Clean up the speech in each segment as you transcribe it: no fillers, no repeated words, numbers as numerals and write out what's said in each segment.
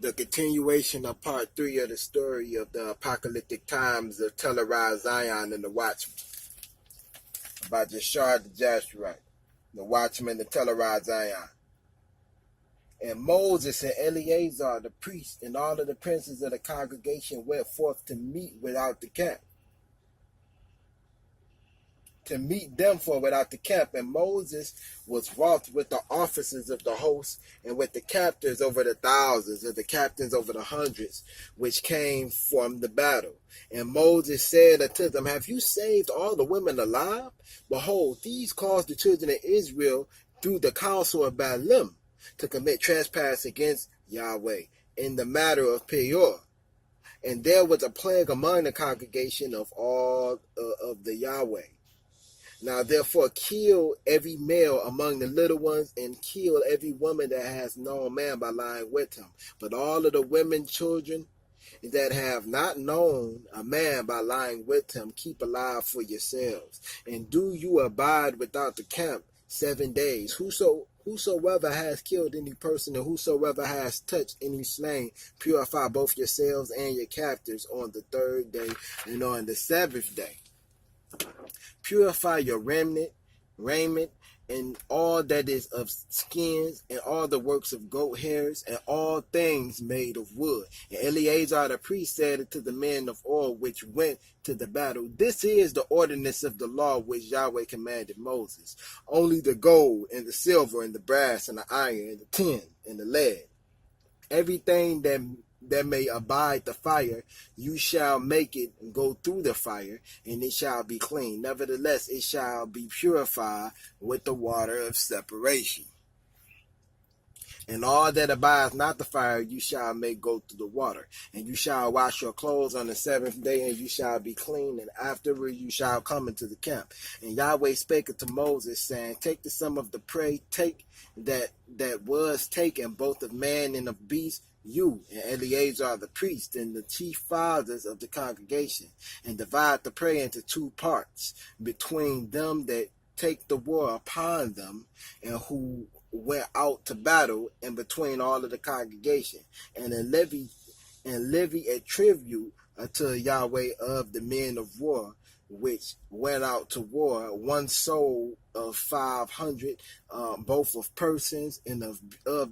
The continuation of part 3 of the story of the apocalyptic times of televised Zion and the Watchman by Jashar the Jasherite, the Watchman, the televised Zion. And Moses and Eleazar the priest and all of the princes of the congregation went forth to meet without the camp. To meet them for without the camp. And Moses was wroth with the officers of the host and with the captains over the thousands and the captains over the hundreds, which came from the battle. And Moses said unto them, Have you saved all the women alive? Behold, these caused the children of Israel through the counsel of Balaam to commit trespass against Yahweh in the matter of Peor. And there was a plague among the congregation of all of the Yahweh. Now therefore kill every male among the little ones, and kill every woman that has known man by lying with him. But all of the women, children that have not known a man by lying with him, keep alive for yourselves. And do you abide without the camp 7 days. Whosoever has killed any person, and whosoever has touched any slain, purify both yourselves and your captives on the 3rd day and on the 7th day. Purify your raiment, and all that is of skins, and all the works of goat hairs, and all things made of wood. And Eleazar the priest said unto the men of oil which went to the battle, This is the ordinance of the law which Yahweh commanded Moses. Only the gold, and the silver, and the brass, and the iron, and the tin, and the lead, everything that may abide the fire, you shall make it go through the fire, and it shall be clean. Nevertheless, it shall be purified with the water of separation. And all that abides not the fire, you shall make go through the water. And you shall wash your clothes on the 7th day, and you shall be clean. And afterward you shall come into the camp. And Yahweh spake unto Moses, saying, Take the sum of the prey, take that was taken, both of man and of beast, you and Eleazar the priest and the chief fathers of the congregation, and divide the prey into 2 parts between them that take the war upon them and who went out to battle, and between all of the congregation, and levy a tribute unto Yahweh of the men of war which went out to war, 1 soul of 500, both of persons, and of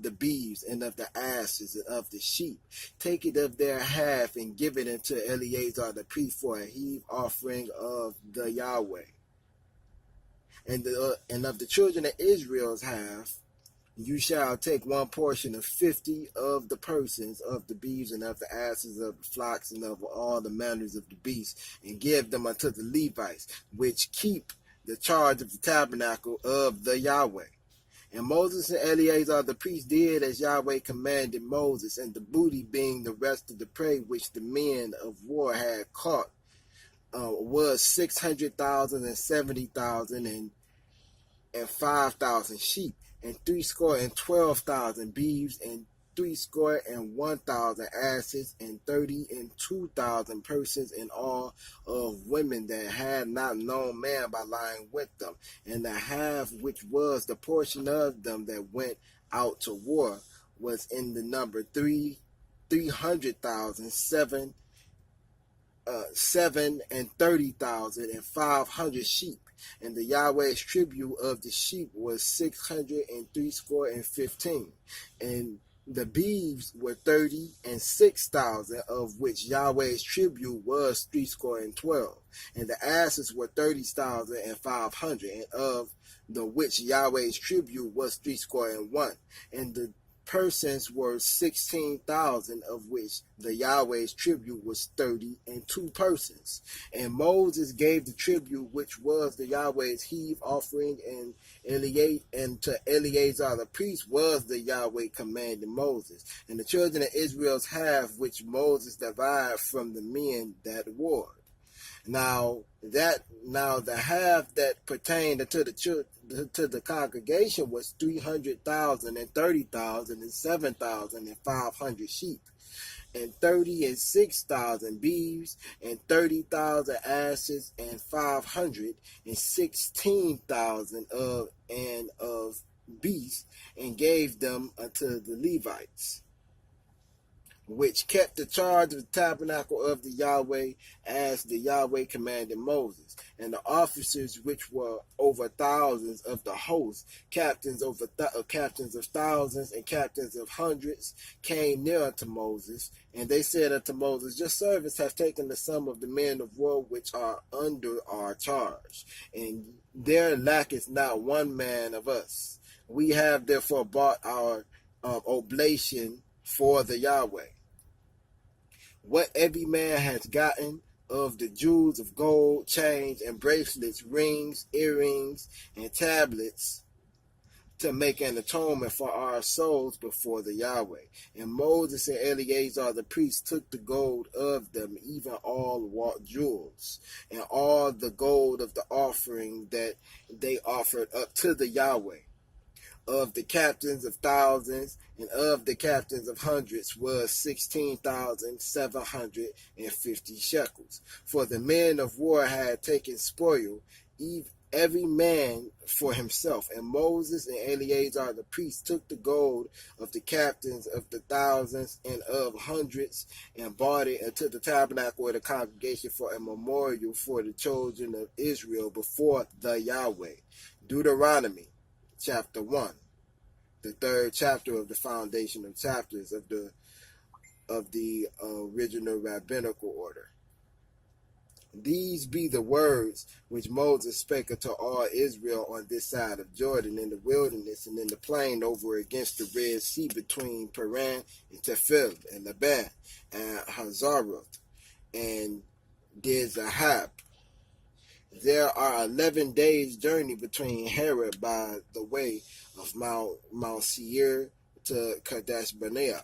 the beeves, and of the asses, and of the sheep. Take it of their half, and give it unto Eleazar the priest for a heave offering of the Yahweh. And of the children of Israel's half, you shall take 1 portion of 50 of the persons, of the beeves, and of the asses, of the flocks, and of all the manners of the beasts, and give them unto the Levites, which keep the charge of the tabernacle of the Yahweh. And Moses and Eleazar the priest did as Yahweh commanded Moses, and the booty, being the rest of the prey which the men of war had caught, was 600,000 and 70,000 and 5,000 sheep, and 312,000 beeves, and 301,000 asses, and 32,000 persons in all, of women that had not known man by lying with them. And the half which was the portion of them that went out to war was in the number 300,000, 30,000 and 500 sheep. And the Yahweh's tribute of the sheep was 615, and the beeves were 36,000, of which Yahweh's tribute was 312, and the asses were 30,500, and of the which Yahweh's tribute was 301, and the persons were 16,000, of which the Yahweh's tribute was 32 persons. And Moses gave the tribute which was the Yahweh's heave offering, and to Eleazar the priest was the Yahweh commanded Moses. And the children of Israel's half which Moses divided from the men that warred. Now the half that pertained to the congregation was 300,000 and 30,000 and 7,000 and 500 sheep, and 36,000 beeves, and 30,000 asses, and 516,000 of beasts, and gave them unto the Levites. which kept the charge of the tabernacle of the Yahweh, as the Yahweh commanded Moses. And the officers which were over thousands of the host, captains captains of thousands and captains of hundreds, came near unto Moses, and they said unto Moses, your servants have taken the sum of the men of war which are under our charge, and there lacketh not one man of us. We have therefore bought our oblation for the Yahweh. What every man has gotten of the jewels of gold, chains and bracelets, rings, earrings, and tablets, to make an atonement for our souls before the Yahweh. And Moses and Eleazar the priest took the gold of them, even all wrought jewels, and all the gold of the offering that they offered up to the Yahweh. Of the captains of thousands and of the captains of hundreds was 16,750 shekels. For the men of war had taken spoil, every man for himself. And Moses and Eleazar the priest took the gold of the captains of the thousands and of hundreds, and brought it into the tabernacle of the congregation for a memorial for the children of Israel before the Yahweh. Deuteronomy chapter 1, the third chapter of the foundational chapters of the original rabbinical order. These be the words which Moses spake unto all Israel on this side of Jordan, in the wilderness and in the plain over against the Red Sea, between Paran and Tephel and Laban and Hazaroth and Dizahab. There are 11 days' journey between Herod by the way of Mount Seir to Kadesh Barnea.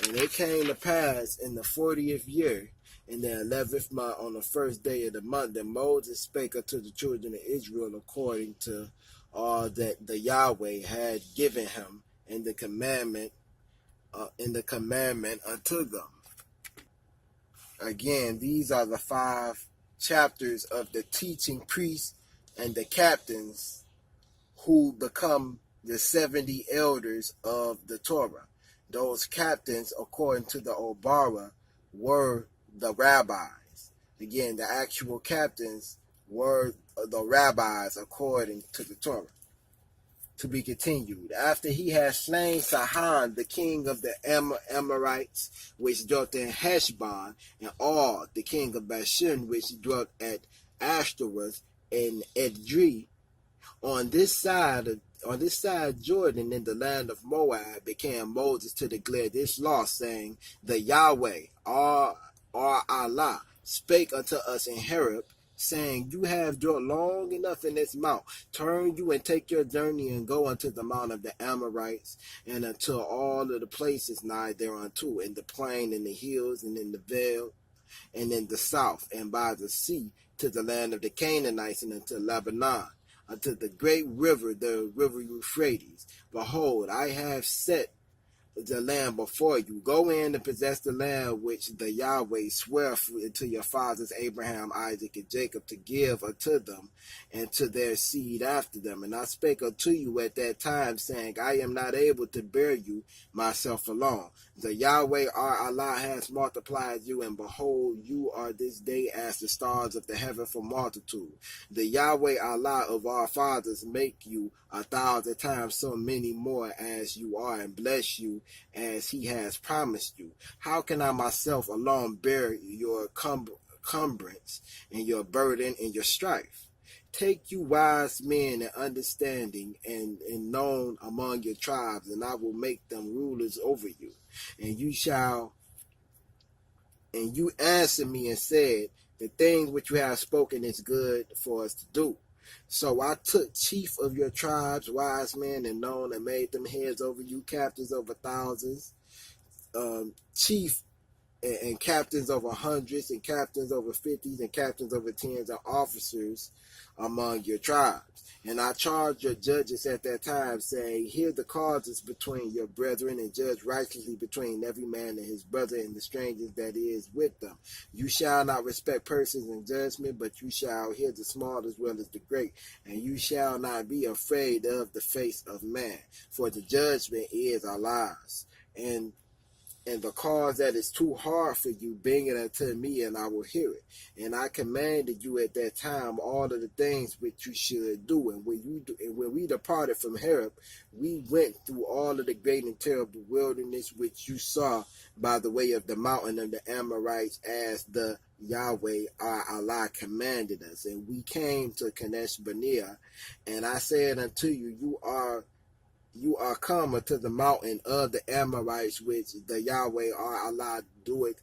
And it came to pass in the 40th year, in the 11th month, on the first day of the month, that Moses spake unto the children of Israel according to all that the Yahweh had given him in the commandment unto them. Again, these are the 5 chapters of the teaching priests and the captains who become the 70 elders of the Torah. Those captains, according to the Obara, were the rabbis. Again, the actual captains were the rabbis according to the Torah. To be continued. After he had slain Sihon, the king of the Amorites, which dwelt in Heshbon, and Og, the king of Bashan, which dwelt at Ashtaroth and Edrei, on this side Jordan, in the land of Moab, began Moses to declare this law, saying, the Yahweh, our Allah, spake unto us in Horeb, saying, you have dwelt long enough in this mount. Turn you and take your journey and go unto the mount of the Amorites, and unto all of the places nigh thereunto, in the plain, in the hills, and in the vale, and in the south, and by the sea, to the land of the Canaanites, and unto Lebanon, unto the great river, the river Euphrates. Behold, I have set the land before you. Go in and possess the land which the Yahweh sware to your fathers Abraham, Isaac, and Jacob, to give unto them and to their seed after them. And I spake unto you at that time, saying, I am not able to bear you myself alone. The Yahweh our Allah has multiplied you, and behold, you are this day as the stars of the heaven for multitude. The Yahweh Allah of our fathers make you 1,000 times so many more as you are, and bless you as he has promised you. How can I myself alone bear your cumbrance and your burden and your strife? Take you wise men and understanding and known among your tribes, and I will make them rulers over you. And you answered me and said, the thing which you have spoken is good for us to do. So I took chief of your tribes, wise men and known, and made them heads over you, captains over thousands, chief and captains over hundreds, and captains over 50s, and captains over 10s, and officers among your tribes. And I charged your judges at that time, saying, hear the causes between your brethren, and judge righteously between every man and his brother, and the strangers that is with them. You shall not respect persons in judgment, but you shall hear the small as well as the great, and you shall not be afraid of the face of man, for the judgment is Allah's. And and the cause that is too hard for you, bring it unto me, and I will hear it. And I commanded you at that time all of the things which you should do. And when we departed from Horeb, we went through all of the great and terrible wilderness which you saw by the way of the mountain of the Amorites, as the Yahweh our Allah commanded us. And we came to Kadesh Barnea, and I said unto you, you are come unto the mountain of the Amorites, which the Yahweh our Allah doeth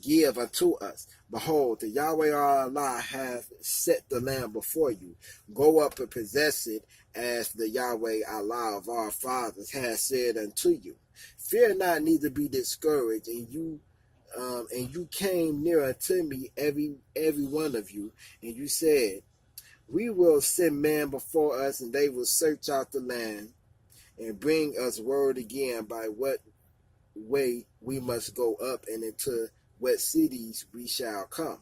give unto us. Behold, the Yahweh our Allah hath set the land before you. Go up and possess it, as the Yahweh Allah of our fathers has said unto you. Fear not, neither be discouraged. And you came near unto me, every one of you, and you said, we will send men before us, and they will search out the land and bring us word again by what way we must go up, and into what cities we shall come.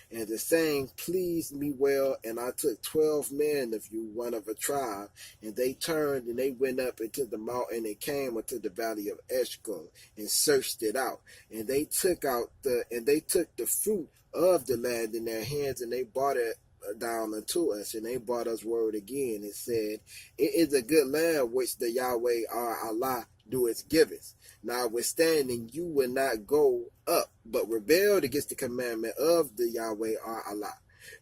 And the saying pleased me well, and I took 12 men of you, one of a tribe, and they turned and they went up into the mountain and came unto the valley of Eshcol and searched it out. And they took the fruit of the land in their hands, and they brought it down unto us, and they brought us word again and said, it is a good land which the Yahweh our Allah doeth give us. Notwithstanding, you will not go up, but rebelled against the commandment of the Yahweh our Allah.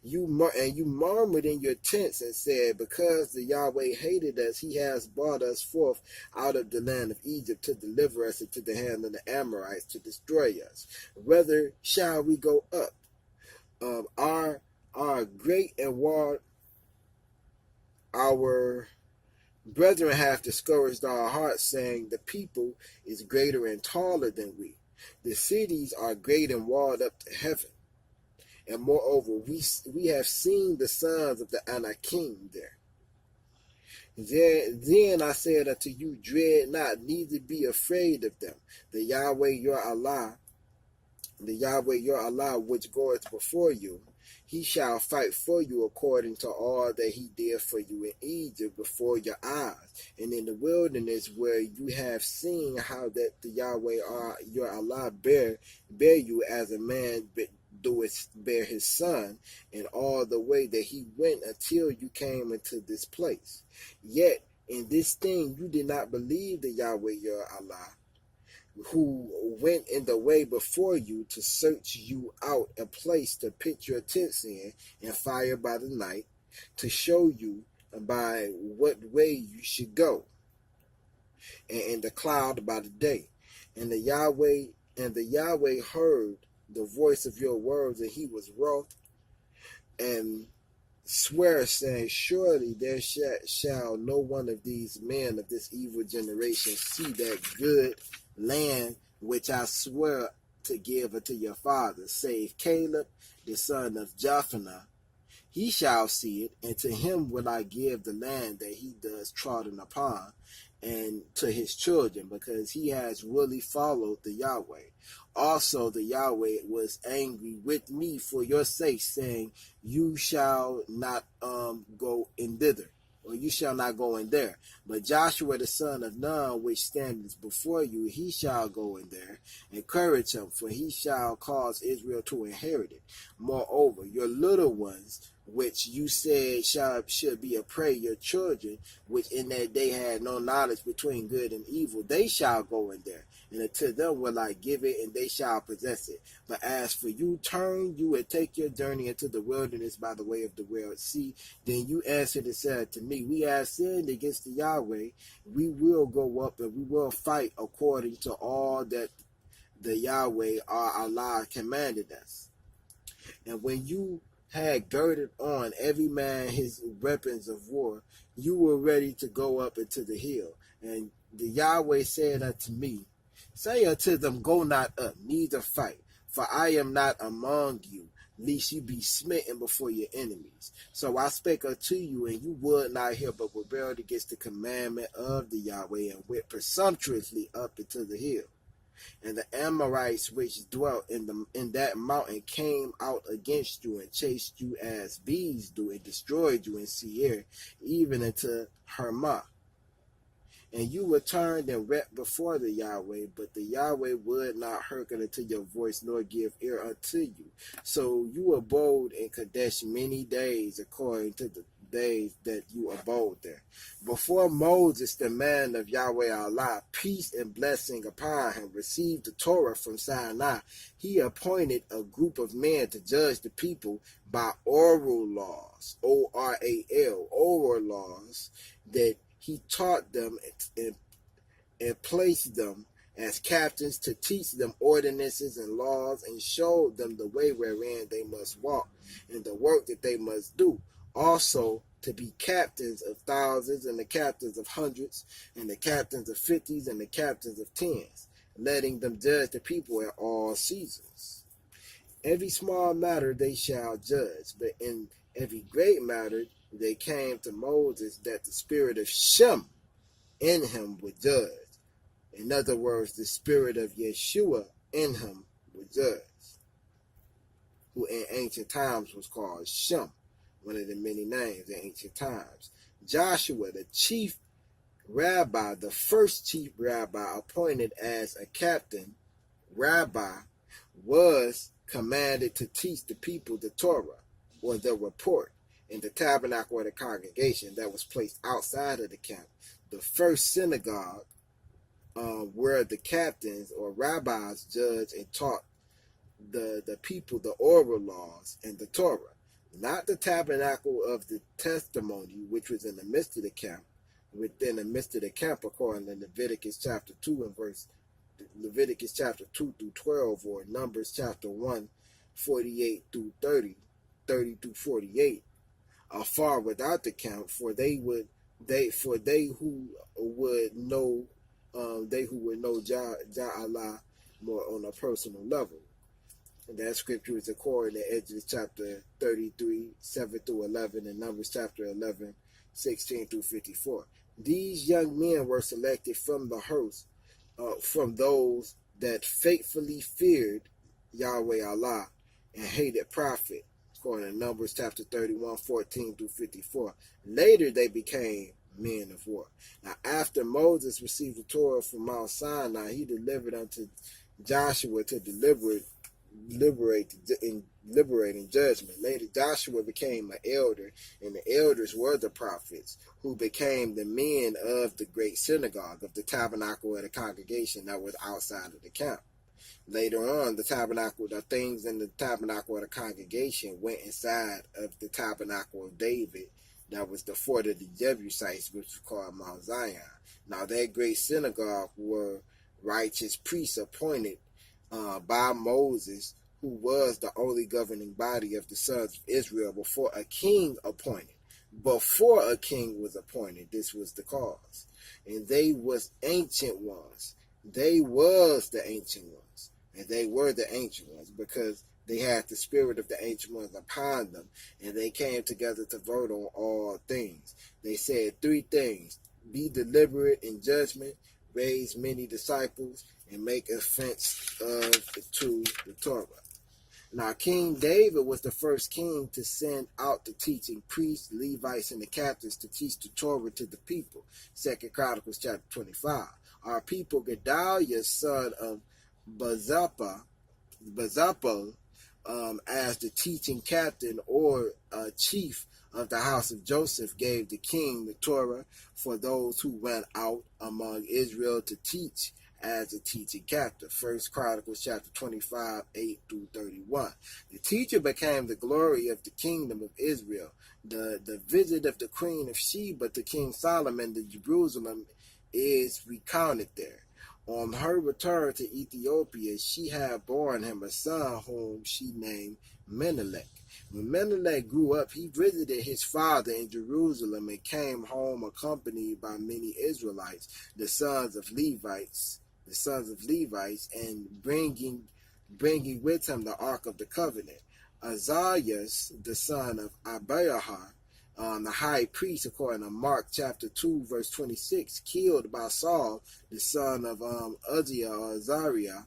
You murmured in your tents and said, because the Yahweh hated us, he has brought us forth out of the land of Egypt to deliver us into the hand of the Amorites to destroy us. Whether shall we go up? Our great and our brethren have discouraged our hearts, saying, the people is greater and taller than we. The cities are great and walled up to heaven. And moreover, we have seen the sons of the Anakim there. Then I said unto you, dread not, neither be afraid of them. The Yahweh your Allah, which goeth before you, he shall fight for you according to all that he did for you in Egypt before your eyes, and in the wilderness, where you have seen how that the Yahweh your Allah bear you as a man doeth bear his son, in all the way that he went until you came into this place. Yet in this thing you did not believe the Yahweh your Allah, who went in the way before you to search you out a place to pitch your tents in, and fire by the night, to show you by what way you should go, and the cloud by the day. And the Yahweh heard the voice of your words, and he was wroth, and swear, saying, surely there shall no one of these men of this evil generation see that good land which I swear to give unto your fathers, save Caleb the son of Jephunneh. He shall see it, and to him will I give the land that he does trodden upon, and to his children, because he has really followed the Yahweh. Also the Yahweh was angry with me for your sake, saying, you shall not go in thither, or you shall not go in there. But Joshua the son of Nun, which standeth before you, he shall go in there. Encourage him, for he shall cause Israel to inherit it. Moreover, your little ones, which you said should be a prey, your children, which in that day had no knowledge between good and evil, they shall go in there. And unto them will I give it, and they shall possess it. But as for you, turn you and take your journey into the wilderness by the way of the Red Sea. Then you answered and said to me, we have sinned against the Yahweh. We will go up and we will fight according to all that the Yahweh our Allah commanded us. And when you had girded on every man his weapons of war, you were ready to go up into the hill. And the Yahweh said unto me, say unto them, go not up, neither fight, for I am not among you, lest you be smitten before your enemies. So I spake unto you, and you would not hear, but rebelled against the commandment of the Yahweh, and went presumptuously up into the hill. And the Amorites which dwelt in that mountain came out against you, and chased you as bees do, and destroyed you in Seir, even unto Hermah. And you returned and wept before the Yahweh, but the Yahweh would not hearken unto your voice, nor give ear unto you. So you abode in Kadesh many days, according to the days that you abode there. Before Moses, the man of Yahweh Allah, peace and blessing upon him, received the Torah from Sinai, he appointed a group of men to judge the people by oral laws, O-R-A-L, oral laws, that he taught them and placed them as captains to teach them ordinances and laws, and showed them the way wherein they must walk and the work that they must do. Also to be captains of thousands, and the captains of hundreds, and the captains of fifties, and the captains of tens, letting them judge the people at all seasons. Every small matter they shall judge, but in every great matter they came to Moses that the spirit of Shem in him would judge. In other words, the spirit of Yeshua in him would judge, who in ancient times was called Shem, one of the many names in ancient times. Joshua, the chief rabbi, the first chief rabbi appointed as a captain rabbi, was commanded to teach the people the Torah, or the report, in the tabernacle or the congregation that was placed outside of the camp. The first synagogue where the captains or rabbis judged and taught the people the oral laws and the Torah. Not the tabernacle of the testimony, which was in the midst of the camp, within the midst of the camp, according to Leviticus chapter 2 and Leviticus chapter 2 through 12, or Numbers chapter 1, 48 through 30, 30 through 48, are far without the camp, for they who would know Jah Allah more on a personal level. And that scripture is according to Exodus chapter 33, 7 through 11, and Numbers chapter 11, 16 through 54. These young men were selected from the host, from those that faithfully feared Yahweh Allah and hated prophet, according to Numbers chapter 31, 14 through 54. Later they became men of war. Now after Moses received the Torah from Mount Sinai, he delivered unto Joshua to liberate in judgment. Later Joshua became an elder, and the elders were the prophets, who became the men of the great synagogue of the tabernacle of the congregation that was outside of the camp. Later on, the things in the tabernacle of the congregation went inside of the tabernacle of David, that was the fort of the Jebusites, which was called Mount Zion. Now that great synagogue were righteous priests appointed by Moses, who was the only governing body of the sons of Israel before a king appointed. Before a king was appointed, this was the cause. And they was ancient ones. They was the ancient ones. And they were the ancient ones because they had the spirit of the ancient ones upon them. And they came together to vote on all things. They said three things: be deliberate in judgment, raise many disciples, and make offense to the Torah. Now, King David was the first king to send out the teaching priests, Levites, and the captains to teach the Torah to the people. 2 Chronicles chapter 25. Our people, Gedaliah, son of Bazapah, as the teaching captain or chief of the house of Joseph, gave the king the Torah for those who went out among Israel to teach as a teaching captain. 1 Chronicles chapter 25, 8 through 31. The teacher became the glory of the kingdom of Israel. The visit of the Queen of Sheba to King Solomon to Jerusalem is recounted there. On her return to Ethiopia, she had borne him a son whom she named Menelik. When Menelik grew up, he visited his father in Jerusalem and came home accompanied by many Israelites, the sons of Levites, and bringing with him the Ark of the Covenant. Azarias, the son of Abiahar, the high priest, according to Mark chapter 2, verse 26, killed by Saul, the son of Uzziah or Azariah.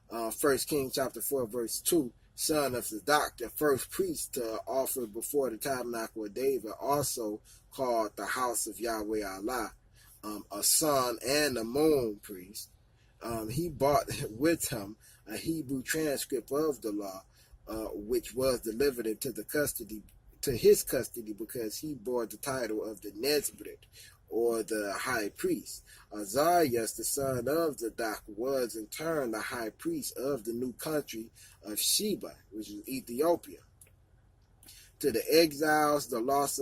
1 Kings chapter 4, verse 2, son of Zadok, the first priest to offer before the tabernacle of David, also called the house of Yahweh Allah. a sun and a moon priest. He brought with him a Hebrew transcript of the law, which was delivered to his custody, because he bore the title of the Nesbrit, or the high priest. Azarias, the son of Zadok, was in turn the high priest of the new country of Sheba, which is Ethiopia. To the exiles, the loss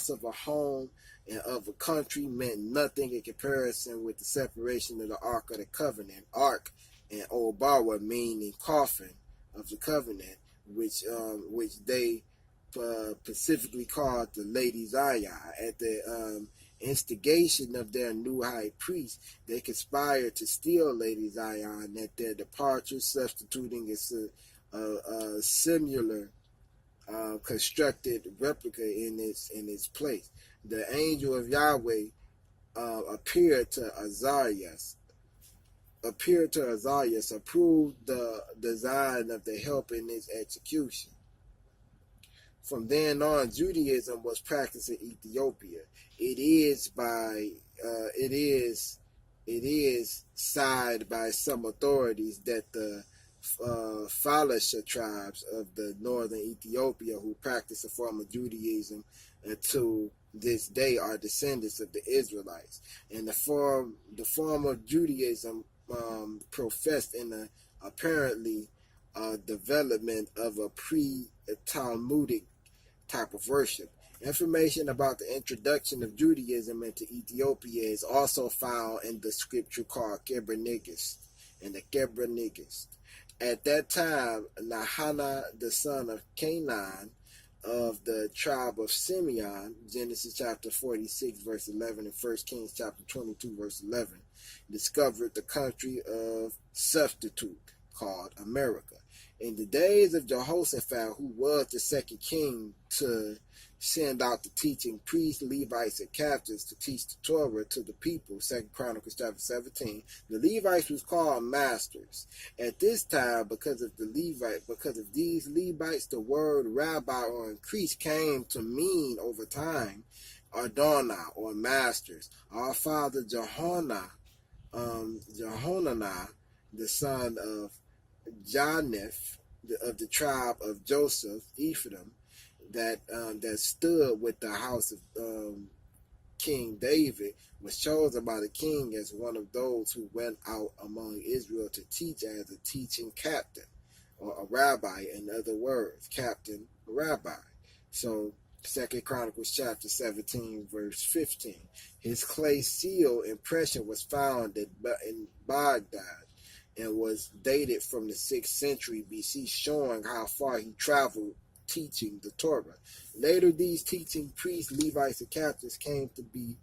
of a home and of a country meant nothing in comparison with the separation of the Ark of the Covenant. Ark and Obawa, meaning coffin of the covenant, which they specifically called the Lady Zion. At the instigation of their new high priest, they conspired to steal Lady Zion at their departure, substituting a similar constructed replica in its place. The angel of Yahweh appeared to Azarias, approved the design of the help in its execution. From then on, Judaism was practiced in Ethiopia. It is cited by some authorities that the Falasha tribes of the northern Ethiopia, who practice a form of Judaism and to this day are descendants of the Israelites. And the form of Judaism professed in the apparently development of a pre-Talmudic type of worship. Information about the introduction of Judaism into Ethiopia is also found in the scripture called Kebranigus and the Kebranigus. At that time, Nahana, the son of Canaan, of the tribe of Simeon, Genesis chapter 46, verse 11, and 1 Kings chapter 22, verse 11, discovered the country of substitute called America. In the days of Jehoshaphat, who was the second king to send out the teaching priests, Levites, and captains to teach the Torah to the people, 2 Chronicles chapter 17, the Levites was called masters. At this time, because of these Levites, the word rabbi or increase came to mean over time Adonai or masters. Our father Jehonanah, the son of Janeth, of the tribe of Joseph, Ephraim, that stood with the house of King David, was chosen by the king as one of those who went out among Israel to teach as a teaching captain, or a rabbi, in other words, captain, rabbi. So 2 Chronicles chapter 17, verse 15. His clay seal impression was found in Baghdad and was dated from the 6th century BC, showing how far he traveled teaching the Torah. Later, these teaching priests, Levites, and captains came to be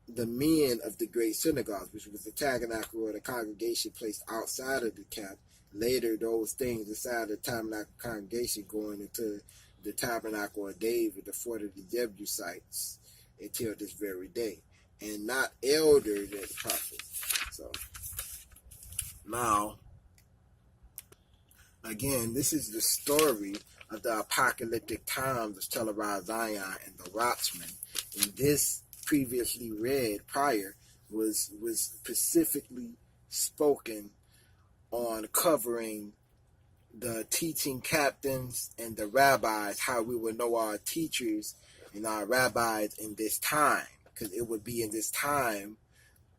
the men of the great synagogues, which was the tabernacle or the congregation placed outside of the camp. Later, those things inside the tabernacle congregation going into the tabernacle of David, the fort of the Jebusites, until this very day, and not elders as prophets. So now, again, this is the story of the apocalyptic times of televised Zion and the Watchmen. And this previously read prior was specifically spoken on covering the teaching captains and the rabbis, how we would know our teachers and our rabbis in this time, because it would be in this time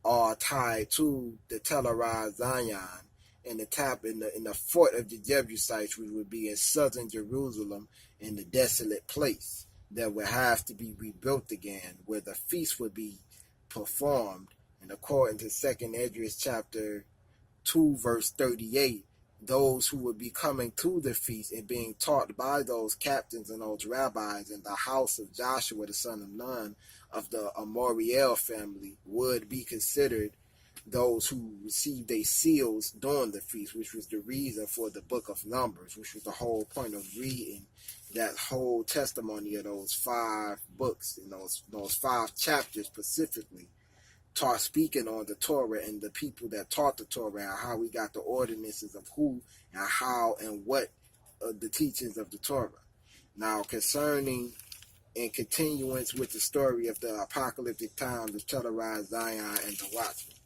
all tied to the televised Zion and in the fort of the Jebusites, which would be in southern Jerusalem, in the desolate place that would have to be rebuilt again, where the feast would be performed. And according to 2nd Esdras chapter 2, verse 38, those who would be coming to the feast and being taught by those captains and those rabbis in the house of Joshua, the son of Nun, of the Amoriel family, would be considered those who received their seals during the feast, which was the reason for the book of Numbers, which was the whole point of reading that whole testimony of those 5 books and those 5 chapters specifically, speaking on the Torah and the people that taught the Torah, and how we got the ordinances of who and how and what the teachings of the Torah. Now, concerning in continuance with the story of the apocalyptic times of Telerized Zion and the Watchmen.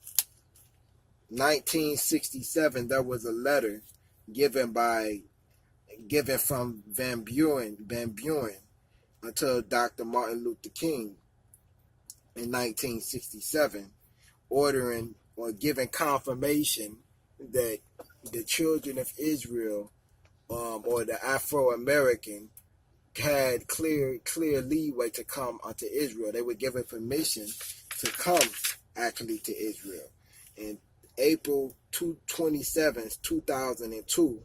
1967, there was a letter given from Van Buren until Dr. Martin Luther King in 1967, ordering or giving confirmation that the children of Israel, or the Afro-American, had clear leeway to come unto Israel. They were given permission to come actually to Israel. And April 27th, 2002,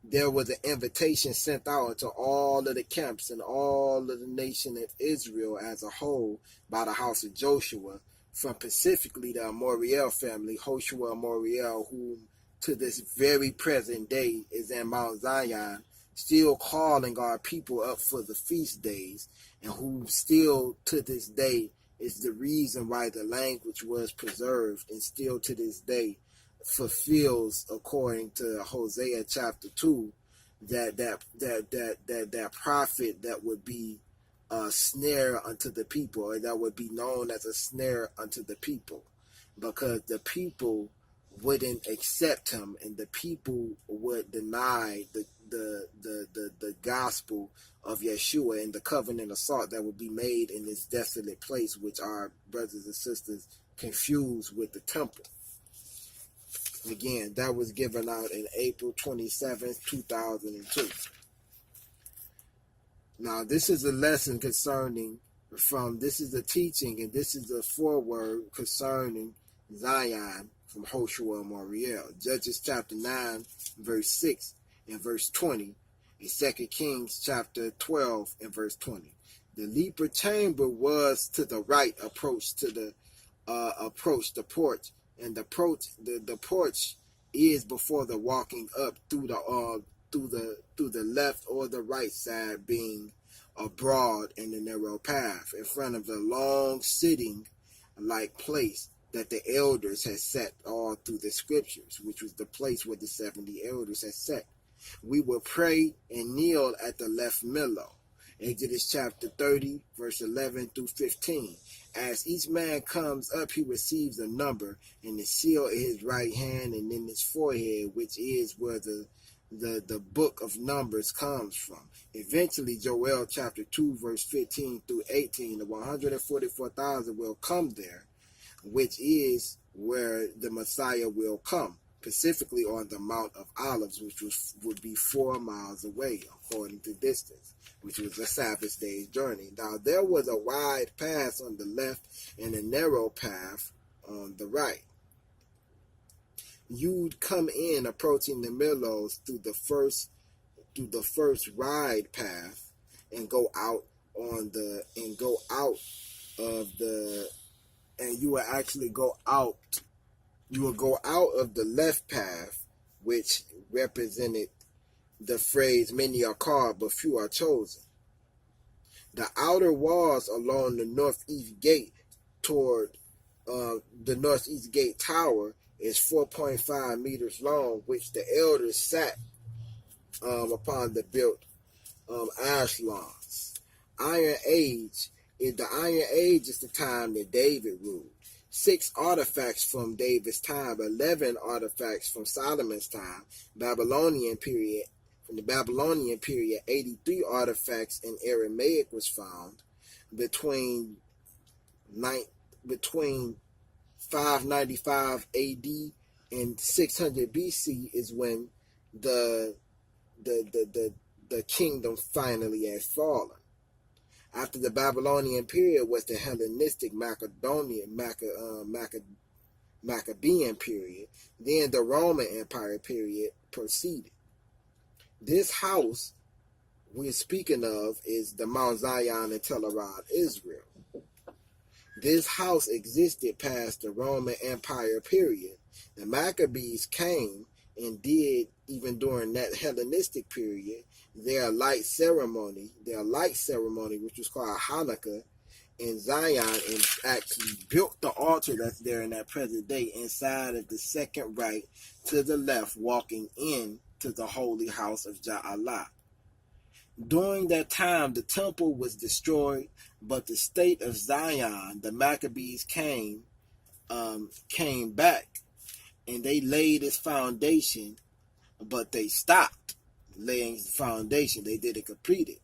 there was an invitation sent out to all of the camps and all of the nation of Israel as a whole by the house of Joshua, from specifically the Moriel family, Joshua Moriel, who to this very present day is in Mount Zion, still calling our people up for the feast days, and who still to this day is the reason why the language was preserved, and still to this day fulfills, according to Hosea chapter 2, that prophet that would be a snare unto the people, or that would be known as a snare unto the people, because the people wouldn't accept him, and the people would deny the gospel of Yeshua and the covenant of salt that would be made in this desolate place, which our brothers and sisters confuse with the temple. Again, that was given out in April 27th, 2002. Now, this is a lesson concerning this is a teaching, and this is a foreword concerning Zion from Joshua Moriel. Judges chapter 9, verse 6 and verse 20, and 2 Kings chapter 12 and verse 20. The leper chamber was to the right approach to the porch, and the porch is before the walking up through the left or the right side, being a broad and a narrow path in front of the long sitting like place that the elders had set all through the scriptures, which was the place where the 70 elders had set. We will pray and kneel at the left millow. Exodus chapter 30, verse 11 through 15. As each man comes up, he receives a number and the seal in his right hand and in his forehead, which is where the book of Numbers comes from. Eventually, Joel chapter 2, verse 15 through 18, the 144,000 will come there, which is where the Messiah will come, specifically on the Mount of Olives, which would be 4 miles away, according to distance, which was a Sabbath day's journey. Now, there was a wide path on the left and a narrow path on the right. You'd come in approaching the Millows through the first ride path and go out of the and you will actually go out. You will go out of the left path, which represented the phrase, many are called, but few are chosen. The outer walls along the northeast gate toward the northeast gate tower is 4.5 meters long, which the elders sat upon the built ashlons. Iron Age is the time that David ruled. 6 artifacts from David's time, 11 artifacts from Solomon's time, Babylonian period. From the Babylonian period, 83 artifacts in Aramaic was found. Between 595 AD and 600 BC is when the kingdom finally had fallen. After the Babylonian period was the Hellenistic Maccabean period. Then the Roman Empire period proceeded. This house we're speaking of is the Mount Zion and Telerad, Israel. This house existed past the Roman Empire period. The Maccabees came and did, even during that Hellenistic period, their light ceremony, which was called Hanukkah, in Zion, and actually built the altar that's there in that present day inside of the second right to the left, walking in to the holy house of Ja'alah. During that time, the temple was destroyed, but the state of Zion, the Maccabees came back, and they laid its foundation, but they stopped laying the foundation. They didn't complete it.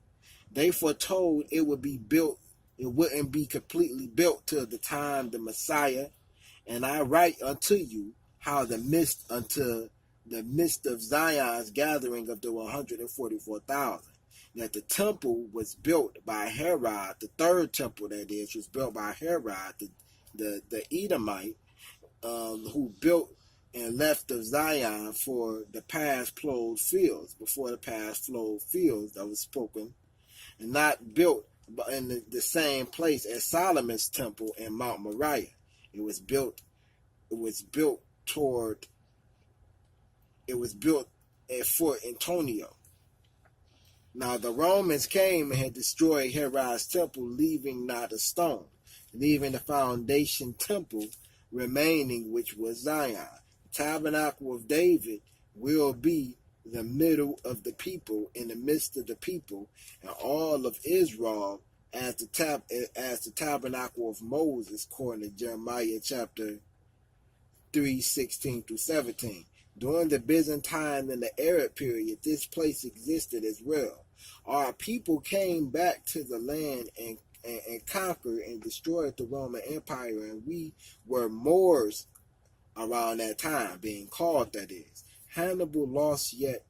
They foretold it would be built. It wouldn't be completely built till the time the Messiah. And I write unto you how unto the midst of Zion's gathering of the 144,000. That the temple was built by Herod, the third temple that is, was built by Herod, the Edomite, who built and left of Zion for the past plowed fields, before the past flowed fields that was spoken, and not built in the same place as Solomon's temple in Mount Moriah. It was built toward it was built at Fort Antonio. Now the Romans came and had destroyed Herod's temple, leaving not a stone, leaving the foundation temple remaining, which was Zion. The tabernacle of David will be the middle of the people, in the midst of the people, and all of Israel as the tabernacle of Moses, according to Jeremiah chapter 3:16 through 17. During the Byzantine and the Arab period, this place existed as well. Our people came back to the land and conquered and destroyed the Roman Empire, and we were Moors around that time, being called that is. Hannibal lost yet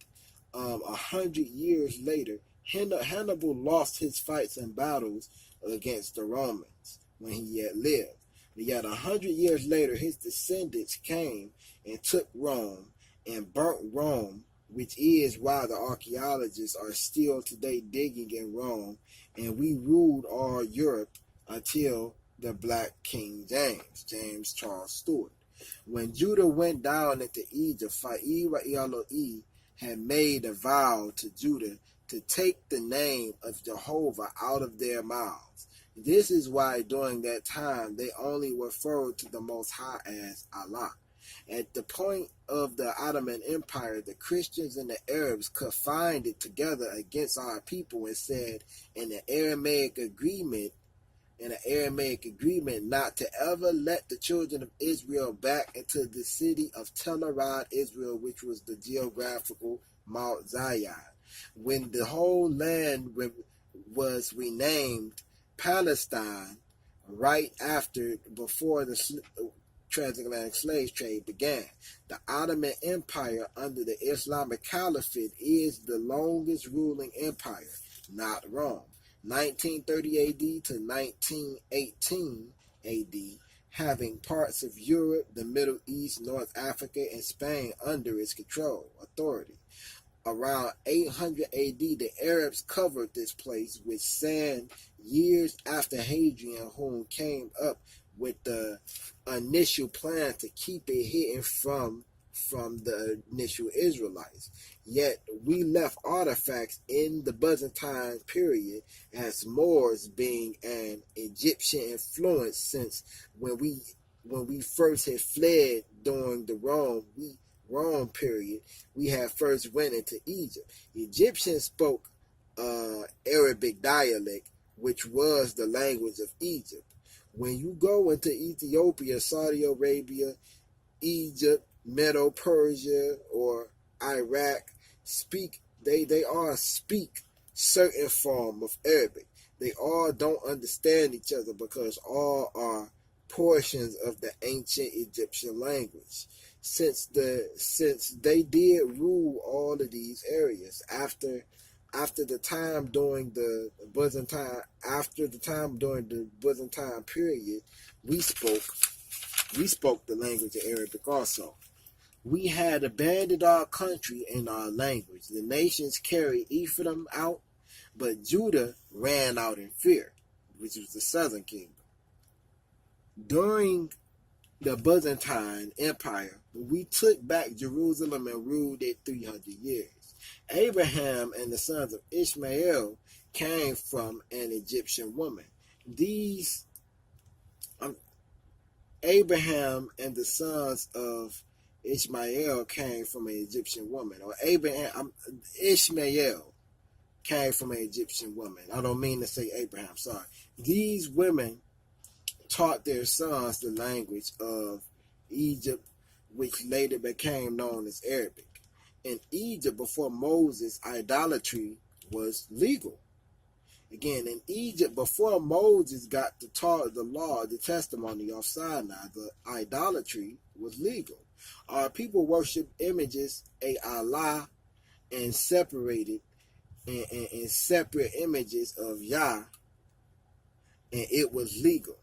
100 years later. Hannibal lost his fights and battles against the Romans when he yet lived. Yet 100 years later, his descendants came and took Rome and burnt Rome, which is why the archaeologists are still today digging in Rome, and we ruled all Europe until the Black King James Charles Stewart. When Judah went down into Egypt, Fa'ira Eloi had made a vow to Judah to take the name of Jehovah out of their mouths. This is why during that time they only referred to the Most High as Allah. At the point of the Ottoman Empire, the Christians and the Arabs confined it together against our people and said in an Aramaic agreement not to ever let the children of Israel back into the city of Tel-Arad, Israel, which was the geographical Mount Zion. When the whole land was renamed Palestine before the transatlantic slave trade began. The Ottoman Empire under the Islamic Caliphate is the longest ruling empire, not Rome. 1930 AD to 1918 AD, having parts of Europe, the Middle East, North Africa, and Spain under its authority. Around 800 AD, the Arabs covered this place with sand years after Hadrian, who came up with the initial plan to keep it hidden from the initial Israelites. Yet we left artifacts in the Byzantine period as Moors being an Egyptian influence, since when we first had fled during the Rome period, we had first went into Egypt. Egyptians spoke Arabic dialect, which was the language of Egypt. When you go into Ethiopia, Saudi Arabia, Egypt, Medo-Persia, or Iraq, they all speak certain form of Arabic. They all don't understand each other because all are portions of the ancient Egyptian language. Since they did rule all of these areas after the time during the Byzantine period, we spoke the language of Arabic also. We had abandoned our country and our language. The nations carried Ephraim out, but Judah ran out in fear, which was the southern kingdom. During the Byzantine Empire, we took back Jerusalem and ruled it 300 years. Abraham and the sons of Ishmael came from an Egyptian woman. Abraham and the sons of Ishmael came from an Egyptian woman, or Ishmael came from an Egyptian woman. I don't mean to say Abraham, sorry. These women taught their sons the language of Egypt, which later became known as Arabic. In Egypt, before Moses, idolatry was legal. Again, in Egypt, before Moses got the law, the testimony of Sinai, the idolatry was legal. Our people worshiped images, a Allah, and separated and separate images of Yah, and it was legal.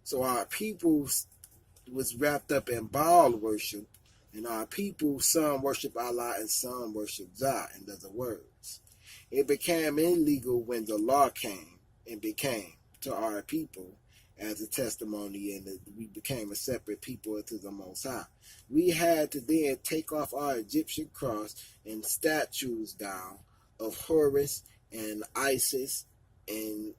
So our people was wrapped up in Baal worship, and our people, some worship Allah and some worship Jah, in other words. It became illegal when the law came and became to our people as a testimony, and we became a separate people to the Most High. We had to then take off our Egyptian cross and statues down of Horus and Isis and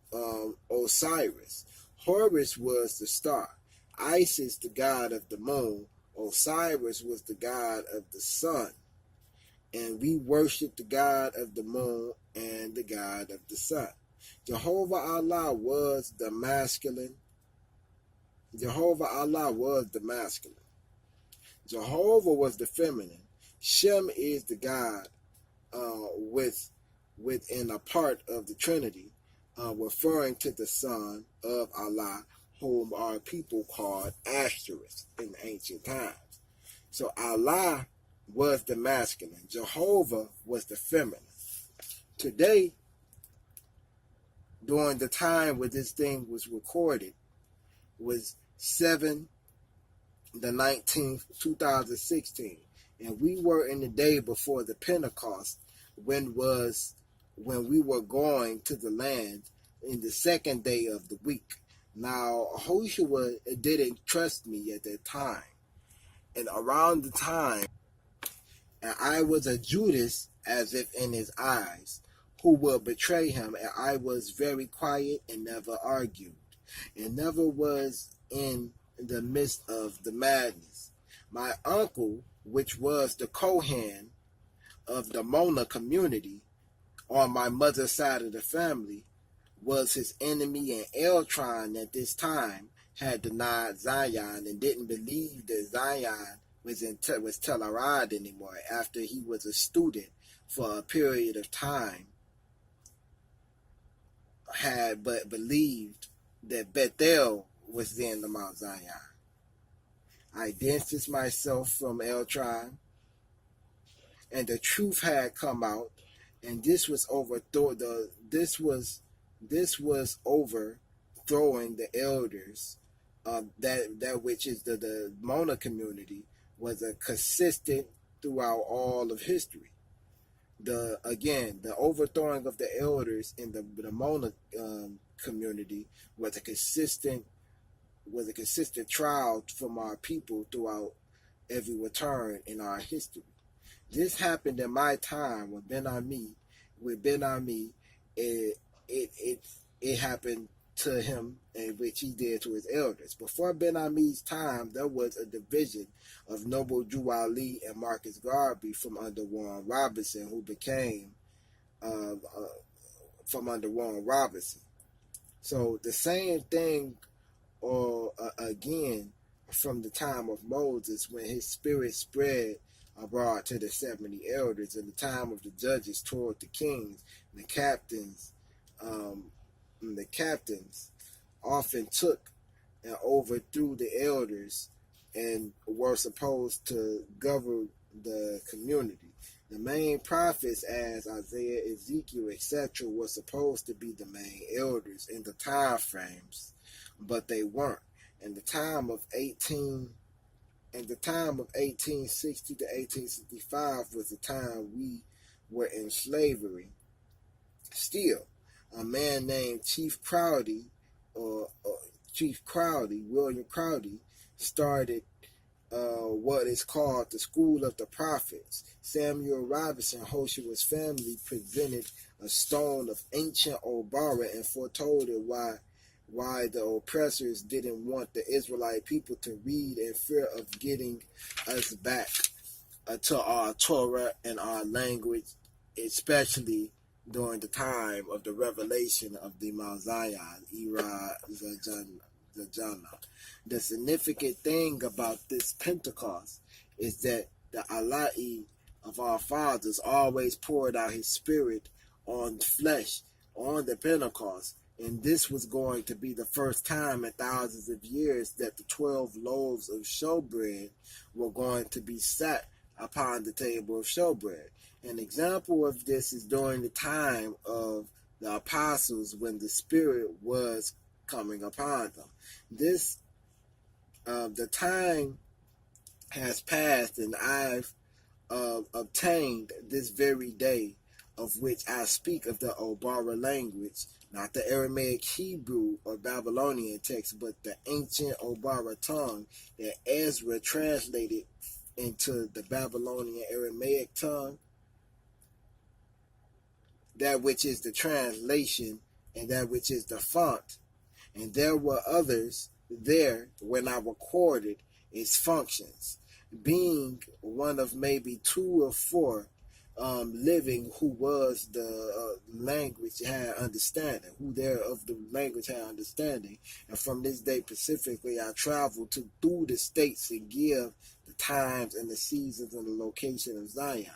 Osiris. Horus was the star, Isis the god of the moon, Osiris was the god of the sun, and we worship the god of the moon and the god of the sun. Jehovah Allah was the masculine. Jehovah Allah was the masculine. Jehovah was the feminine. Shem is the God within a part of the Trinity, referring to the son of Allah, whom our people called Asterisk in ancient times. So Allah was the masculine. Jehovah was the feminine. Today, during the time where this thing was recorded, was 7/19, 2016, and we were in the day before the Pentecost, when we were going to the land in the second day of the week. Now, Joshua didn't trust me at that time, and around the time, and I was a Judas, as if in his eyes, who will betray him, and I was very quiet and never argued, and never was in the midst of the madness. My uncle, which was the Kohen of the Mona community on my mother's side of the family, was his enemy, and Eltron at this time had denied Zion and didn't believe that Zion was Telerad anymore after he was a student for a period of time, had but believed that Bethel was then the Mount Zion. I distanced myself from Eltron, and the truth had come out, and this was overthrowing the elders. That which is the Mona community was a consistent throughout all of history. The overthrowing of the elders in the Mona community was a consistent trial from our people throughout every return in our history. This happened in my time with Ben Ami. It happened to him, and which he did to his elders. Before Ben Ami's time, there was a division of Noble Drew Ali and Marcus Garvey from under Warren Robinson, who became from under Warren Robinson. So the same thing, or again, from the time of Moses, when his spirit spread abroad to the 70 elders, in the time of the judges toward the kings, the captains often took and overthrew the elders and were supposed to govern the community. The main prophets, as Isaiah, Ezekiel, etc., were supposed to be the main elders in the time frames, but they weren't. In the time of 1860 to 1865 was the time we were in slavery. Still, a man named William Crowdy, started what is called the School of the Prophets. Samuel Robinson, Joshua's family, presented a stone of ancient Obara and foretold it why the oppressors didn't want the Israelite people to read in fear of getting us back to our Torah and our language, especially during the time of the revelation of the Mount Zion, Ira Zajana. The significant thing about this Pentecost is that the Ala'i of our fathers always poured out his spirit on flesh on the Pentecost. And this was going to be the first time in thousands of years that the 12 loaves of showbread were going to be set upon the table of showbread. An example of this is during the time of the apostles when the Spirit was coming upon them. This, the time has passed, and I've obtained this very day, of which I speak of the Obara language, not the Aramaic Hebrew or Babylonian text, but the ancient Obara tongue that Ezra translated into the Babylonian Aramaic tongue, that which is the translation and that which is the font. And there were others there when I recorded its functions, being one of maybe 2 or 4 living who was the language had understanding, who there of the language had understanding. And from this day specifically, I traveled through the states and give the times and the seasons and the location of Zion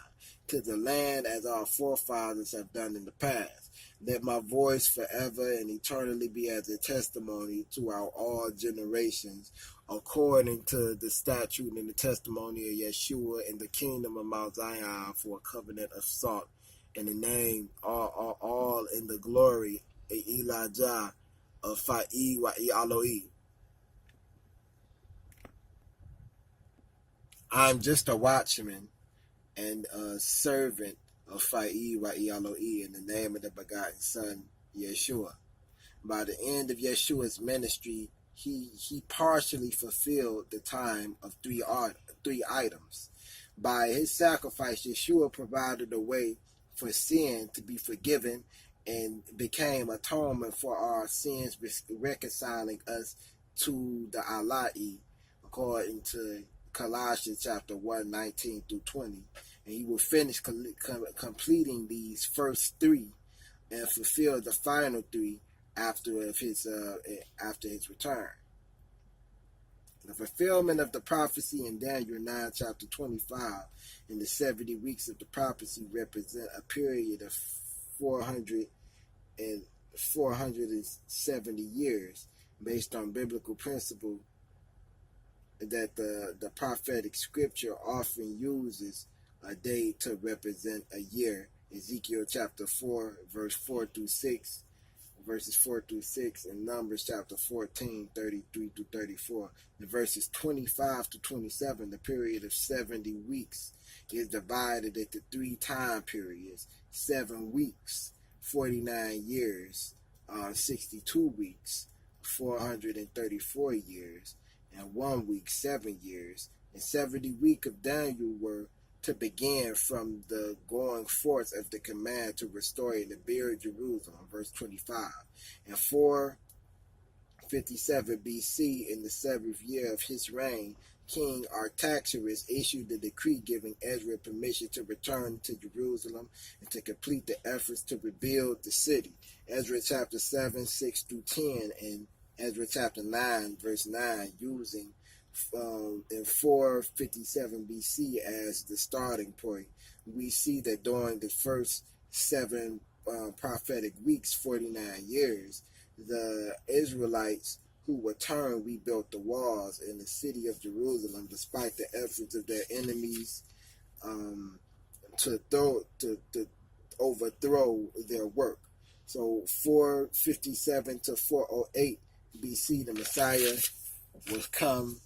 to the land as our forefathers have done in the past. Let my voice forever and eternally be as a testimony throughout all generations, according to the statute and the testimony of Yeshua in the kingdom of Mount Zion, for a covenant of salt, in the name all in the glory of Elijah of Fa'i wa Aloi. I'm just a watchman and a servant of Fa'i wa Aloi in the name of the begotten Son, Yeshua. By the end of Yeshua's ministry, he partially fulfilled the time of three items. By his sacrifice, Yeshua provided a way for sin to be forgiven and became atonement for our sins, reconciling us to the Ala'i, according to Colossians chapter 1, 19 through 20. And he will finish completing these first 3 and fulfill the final 3 after his return. The fulfillment of the prophecy in Daniel 9 chapter 25 and the 70 weeks of the prophecy represent a period of 470 years based on biblical principle that the prophetic scripture often uses a day to represent a year. Ezekiel chapter 4 verses 4 through 6, and Numbers chapter 14, 33 to 34. The verses 25 to 27, the period of 70 weeks is divided into 3 time periods: 7 weeks, 49 years, 62 weeks, 434 years, and 1 week, 7 years. And 70 weeks of Daniel were to begin from the going forth of the command to restore and to build Jerusalem, verse 25. And 457 BC, in the 7th year of his reign, King Artaxerxes issued the decree giving Ezra permission to return to Jerusalem and to complete the efforts to rebuild the city. Ezra chapter 7, 6 through 10, and Ezra chapter 9, verse 9, using in 457 BC as the starting point. We see that during the first 7 prophetic weeks, 49 years, the Israelites who returned rebuilt the walls in the city of Jerusalem despite the efforts of their enemies to overthrow their work. So 457 to 408 BC, the Messiah will come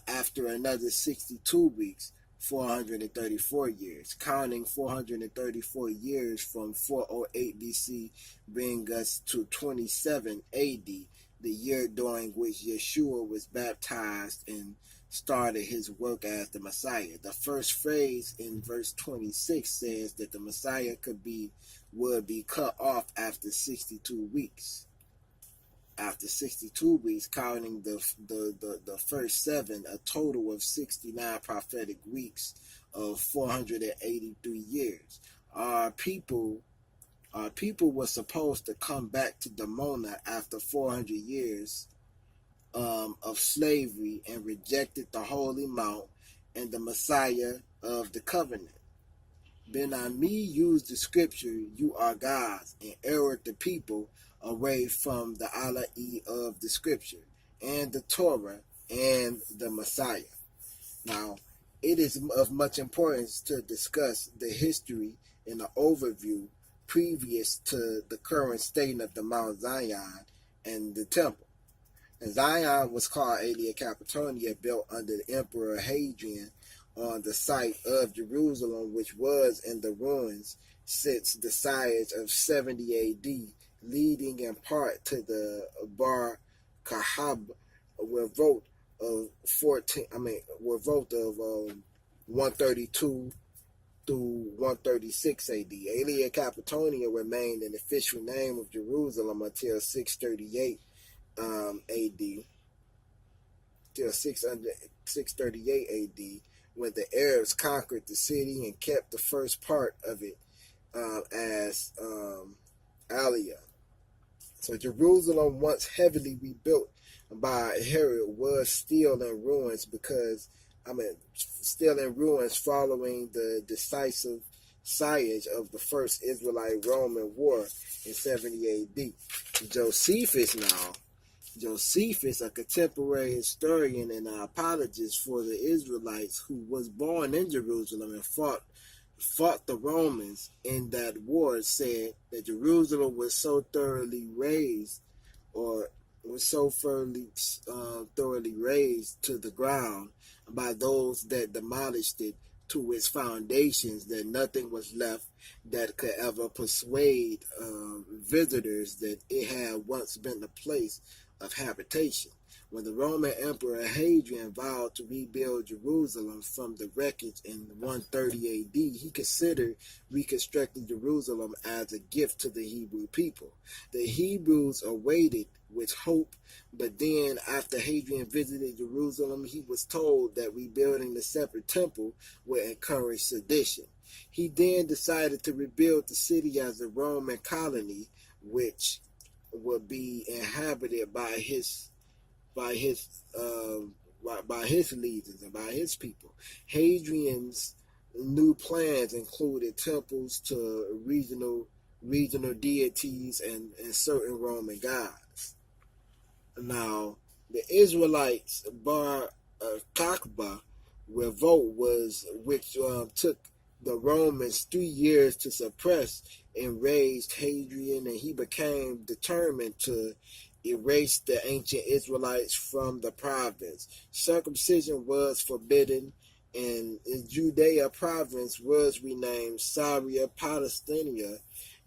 after another 62 weeks, 434 years. Counting 434 years from 408 BC bring us to 27 AD, the year during which Yeshua was baptized and started his work as the Messiah. The first phrase in verse 26 says that the Messiah would be cut off after 62 weeks. After 62 weeks, counting the first 7, a total of 69 prophetic weeks of 483 years. Our people People were supposed to come back to Damona after 400 years of slavery and rejected the Holy Mount and the Messiah of the covenant. Ben Ami used the scripture, "You are gods," and erred the people away from the Allah of the scripture and the Torah and the Messiah. Now, it is of much importance to discuss the history and the overview previous to the current state of the Mount Zion and the temple. And Zion was called Aelia Capitolia, built under the Emperor Hadrian on the site of Jerusalem, which was in the ruins since the siege of 70 AD, leading in part to the Bar Kahab revolt of 132 through 136 AD. Aelia Capitolia remained an official name of Jerusalem until 638 AD, till 638 AD, when the Arabs conquered the city and kept the first part of it as Alia. So Jerusalem, once heavily rebuilt by Herod, was still in ruins following the decisive siege of the First Israelite-Roman War in 70 AD. Josephus, a contemporary historian and an apologist for the Israelites who was born in Jerusalem and fought the Romans in that war, said that Jerusalem was so thoroughly razed to the ground by those that demolished it to its foundations that nothing was left that could ever persuade visitors that it had once been a place of habitation. When the Roman Emperor Hadrian vowed to rebuild Jerusalem from the wreckage in 130 AD, he considered reconstructing Jerusalem as a gift to the Hebrew people. The Hebrews awaited with hope, but then after Hadrian visited Jerusalem, he was told that rebuilding the separate temple would encourage sedition. He then decided to rebuild the city as a Roman colony, which would be inhabited by his legions and by his people. Hadrian's new plans included temples to regional deities and certain Roman gods. Now, the Israelites' Bar Kokhba revolt which took the Romans 3 years to suppress, enraged Hadrian, and he became determined to erase the ancient Israelites from the province. Circumcision was forbidden, and Judea province was renamed Syria Palestina,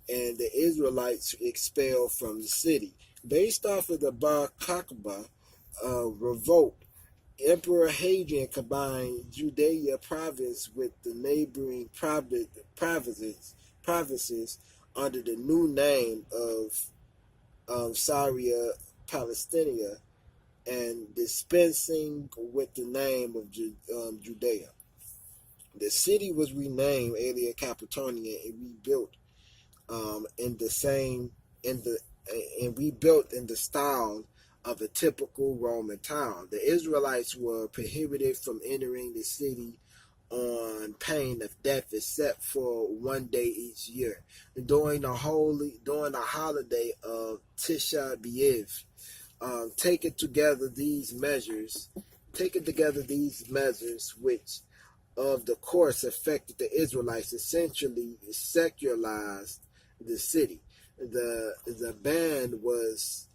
and the Israelites expelled from the city. Based off of the Bar Kokhba revolt, Emperor Hadrian combined Judea province with the neighboring provinces under the new name of Syria Palestina, and dispensing with the name of Judea. The city was renamed Aelia Capitolia and rebuilt rebuilt in the style of a typical Roman town. The Israelites were prohibited from entering the city on pain of death except for 1 day each year. During the holiday of Tisha B'Av, taken together these measures, which of the course affected the Israelites, essentially secularized the city. The ban was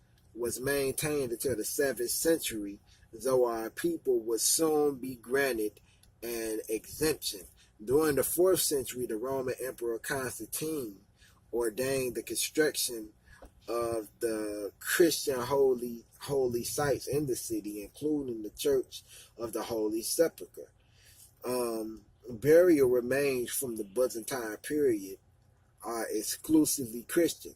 maintained until the 7th century, though our people would soon be granted an exemption. During the 4th century, the Roman Emperor Constantine ordained the construction of the Christian holy sites in the city, including the Church of the Holy Sepulchre. Burial remains from the Byzantine period are exclusively Christian,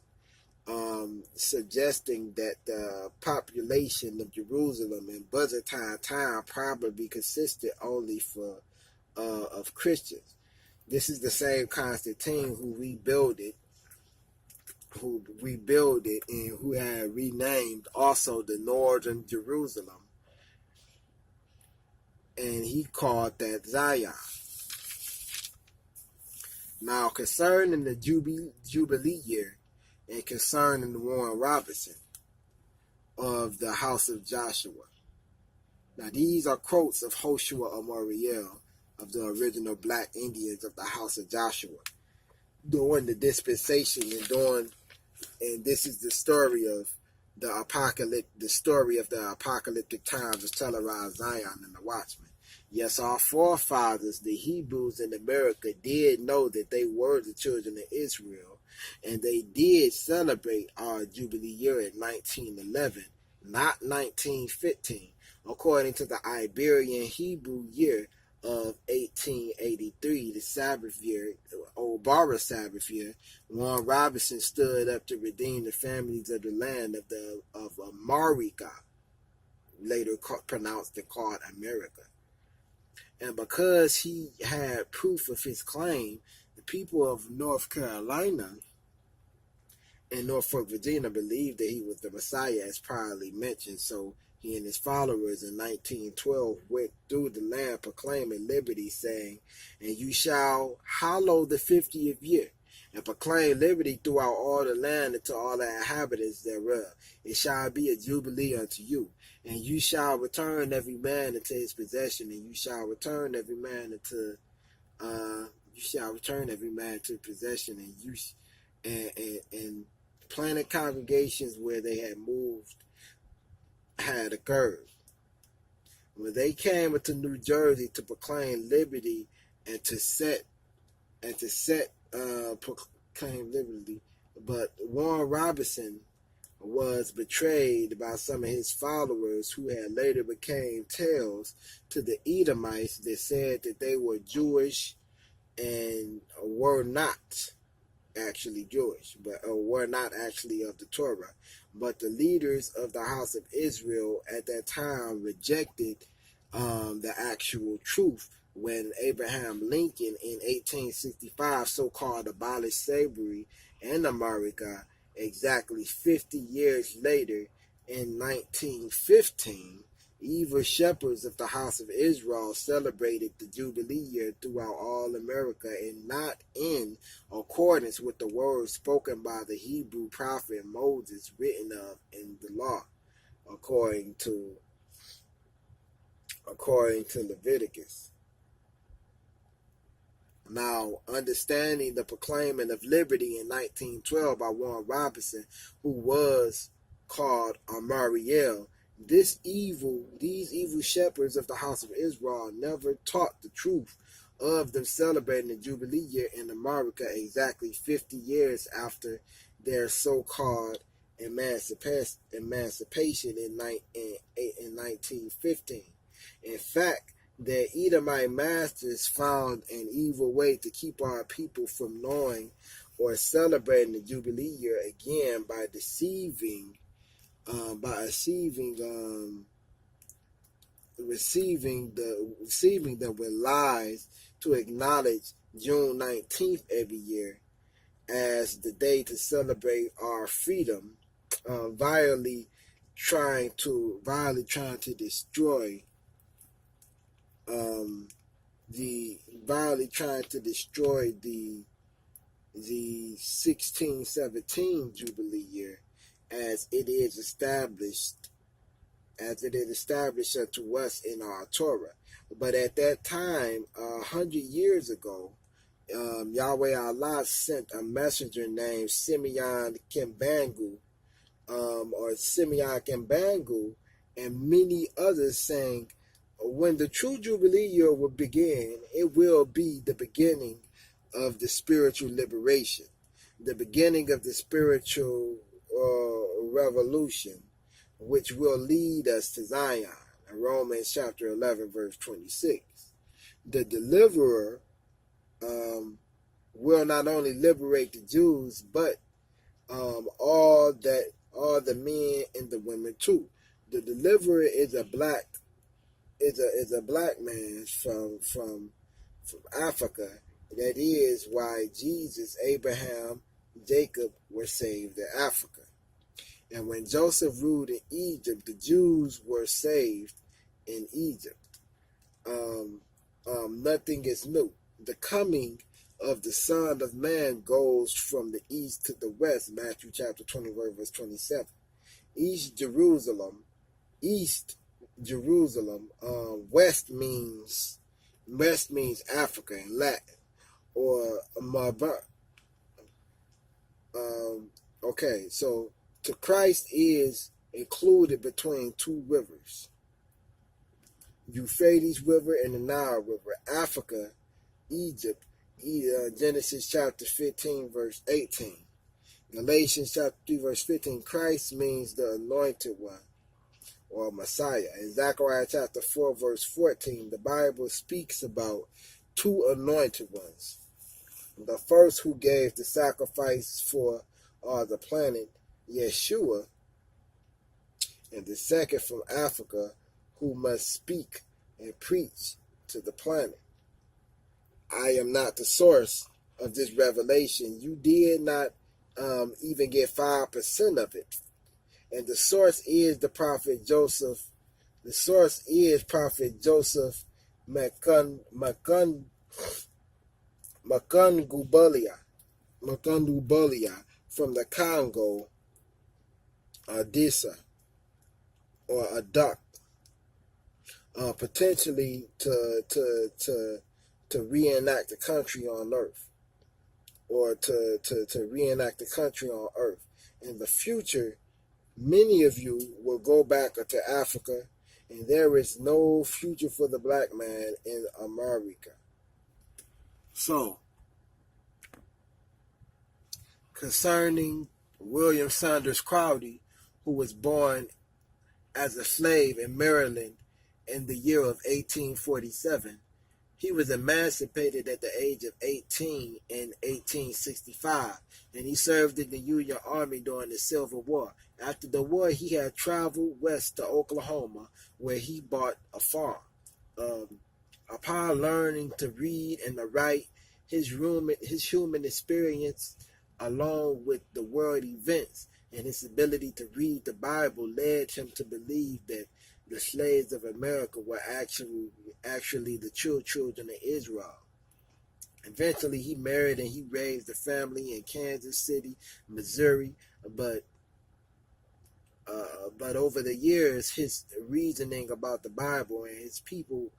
suggesting that the population of Jerusalem in Byzantine time probably consisted only of Christians. This is the same Constantine who rebuilt it who rebuilt it and who had renamed also the Northern Jerusalem, and he called that Zion. Now, concerning the Jubilee year and concerning Warren Robinson of the house of Joshua. Now, these are quotes of Hoshua or Moriel of the original black Indians of the house of Joshua during the dispensation and this is the story of the story of the apocalyptic times of Telerized Zion and the Watchmen. Yes, our forefathers, the Hebrews in America, did know that they were the children of Israel, and they did celebrate our Jubilee year in 1911, not 1915, according to the Iberian Hebrew year of 1883, the Sabbath year, Old Barra Sabbath year. Warren Robinson stood up to redeem the families of the land of America, later pronounced and called America. And because he had proof of his claim, the people of North Carolina and Norfolk, Virginia believed that he was the Messiah as priorly mentioned. So he and his followers in 1912 went through the land proclaiming liberty, saying, "And you shall hallow the 50th year, and proclaim liberty throughout all the land and to all the inhabitants thereof. It shall be a jubilee unto you, and you shall return every man into his possession, and you shall return every man into possession, and planted congregations where they had moved had occurred. When they came into New Jersey to proclaim liberty and to proclaim liberty, but Warren Robinson was betrayed by some of his followers who had later became tails to the Edomites that said that they were Jewish and were not actually Jewish, but were not actually of the Torah. But the leaders of the house of Israel at that time rejected the actual truth when Abraham Lincoln in 1865 so-called abolished slavery in America. Exactly 50 years later, in 1915, evil shepherds of the house of Israel celebrated the Jubilee year throughout all America, and not in accordance with the words spoken by the Hebrew prophet Moses, written of in the law, according to Leviticus. Now, understanding the proclaiming of liberty in 1912 by Warren Robinson, who was called Amariel, these evil shepherds of the house of Israel never taught the truth of them celebrating the Jubilee year in America exactly 50 years after their so-called emancipation in 1915. In fact, their Edomite masters found an evil way to keep our people from knowing or celebrating the Jubilee year again by deceiving them with lies to acknowledge June 19th every year as the day to celebrate our freedom, vilely trying to destroy the 1617 Jubilee year as it is established unto us in our Torah. But at that time, 100 years ago, Yahweh Allah sent a messenger named Simeon Kimbangu, and many others, saying, when the true Jubilee year will begin, it will be the beginning of the spiritual liberation, the beginning of the spiritual revolution, which will lead us to Zion. In Romans chapter 11, verse 26. The deliverer will not only liberate the Jews, but all the men and the women too. The deliverer is a black man from Africa. That is why Jesus, Abraham, Jacob were saved in Africa. And when Joseph ruled in Egypt, the Jews were saved in Egypt. Nothing is new. The coming of the Son of Man goes from the east to the west, Matthew chapter 20, verse 27. East Jerusalem, west means Africa in Latin, or Mabar. Okay, so to Christ is included between two rivers, Euphrates River and the Nile River. Africa, Egypt, Genesis chapter 15, verse 18. Galatians chapter 3, verse 15. Christ means the anointed one, or Messiah. In Zechariah chapter 4, verse 14, the Bible speaks about two anointed ones. The first who gave the sacrifice for the planet, Yeshua, and the second from Africa, who must speak and preach to the planet. I am not the source of this revelation. You did not even get 5% of it. And the source is the prophet Joseph. The source is prophet Joseph Makandubalia from the Congo, Odessa, or Adak, potentially to reenact the country on earth, or to reenact the country on earth. In the future, many of you will go back to Africa, and there is no future for the black man in America. So, concerning William Saunders Crowdy, who was born as a slave in Maryland in the year of 1847, he was emancipated at the age of 18 in 1865, and he served in the Union Army during the Civil War. After the war, he had traveled west to Oklahoma, where he bought a farm. Upon learning to read and to write, his human experience, along with the world events and his ability to read the Bible, led him to believe that the slaves of America were actually the true children of Israel. Eventually, he married and he raised a family in Kansas City, Missouri, but over the years, his reasoning about the Bible and his people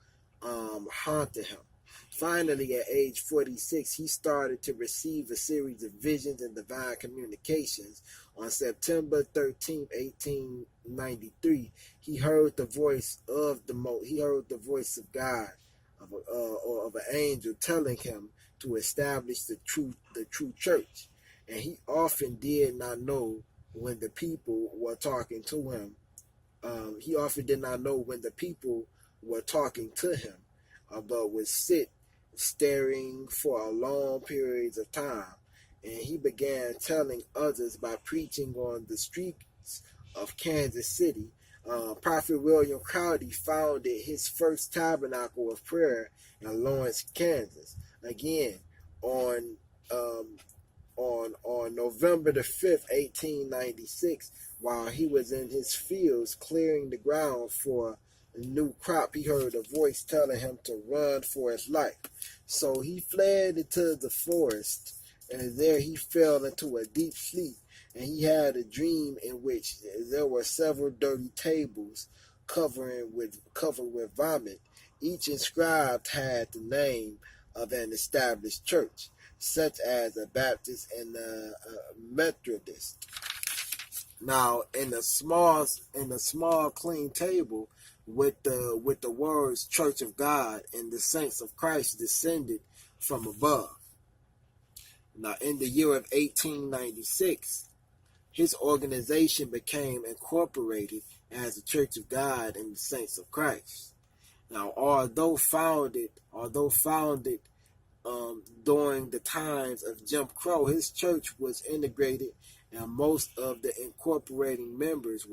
haunted him. Finally, at age 46, he started to receive a series of visions and divine communications. On September 13, 1893, he heard the voice of God, of an angel, telling him to establish the true church. And he often did not know when the people were talking to him. But would sit staring for a long periods of time. And he began telling others by preaching on the streets of Kansas City. Prophet William Crowdy founded his first tabernacle of prayer in Lawrence, Kansas. Again, on November the 5th, 1896, while he was in his fields clearing the ground for a new crop, he heard a voice telling him to run for his life. So he fled into the forest, and there he fell into a deep sleep. And he had a dream in which there were several dirty tables covered with vomit. Each inscribed had the name of an established church, such as a Baptist and a Methodist. Now, in a small clean table with the words Church of God and the Saints of Christ descended from above. Now, in the year of 1896, his organization became incorporated as the Church of God and the Saints of Christ. Now, although founded during the times of Jim Crow, his church was integrated, and most of the incorporating members